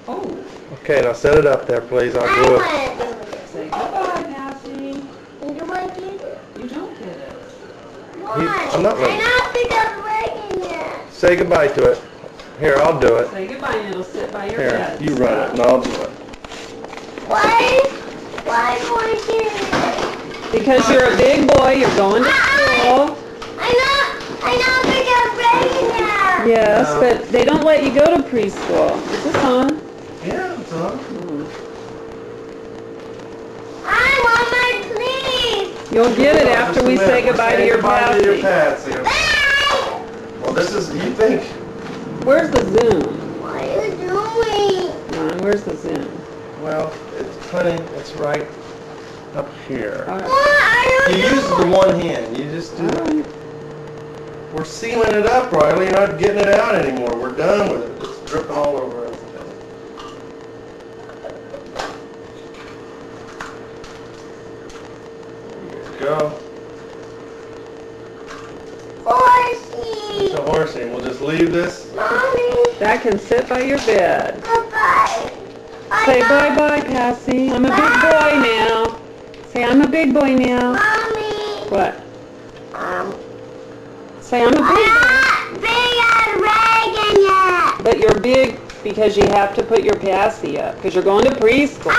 Oh. Okay, now set it up there, please. I'll do it. Say goodbye, Patsy. You want to get it? You don't get it. Why? I'm not ready. I don't think I'm ready yet. Say goodbye to it. Here, I'll do it. Say goodbye and it'll sit by your Here, bed. you run it and I'll do it. Why? Why do I get it? Because you're a big boy, you're going to school. I don't think I'm ready now. Yes, No. but they don't let you go to preschool. Is this on? Yeah, it's on. I want my please. You'll get it after Just a we minute. say We're goodbye to saying your goodbye to your Patsy. Patsy. Bye. Well, this is, you think, Where's the Zoom? What are you doing? Ron, where's the Zoom? well, it's honey, it's right up here. All right. What are You you use the doing? one hand. You just do All it. right. We're sealing it up, Riley. You're not getting it out anymore. We're done with it. It's dripping all over everything. There you go. Horsey. It's a horsey. We'll just leave this. Mommy. That can sit by your bed. Bye-bye. Say bye-bye, Patsy. I'm a big boy now. Say I'm a big boy now. Mommy. What? Um, Say I'm a big boy. I'm not big and Reagan yet. But you're big because you have to put your Patsy up because you're going to preschool.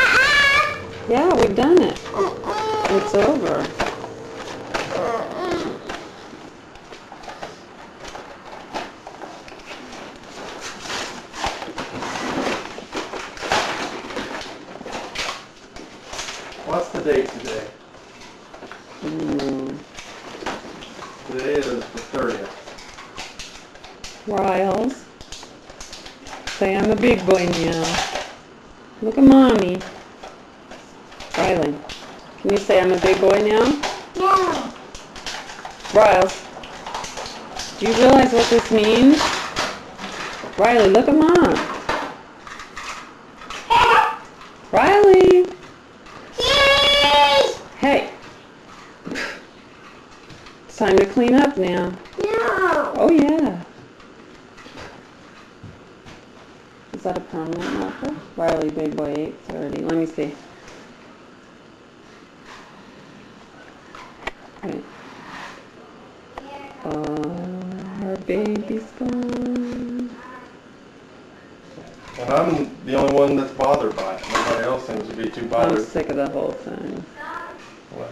Yeah, we've done it. It's over. What's the date today? Today is the 30th. Riles. Say I'm a big boy now. Look at Mommy. Riley, can you say I'm a big boy now? No. Riles, do you realize what this means? Riley, look at Mom. Riley. Yes. Hey. It's time to clean up now. No. Oh yeah. Is that a permanent marker? Riley, big boy, 8:30. Let me see. Right. Our baby's gone. And I'm the only one that's bothered by it. Nobody else seems to be too I'm bothered. sick of the whole thing. Well,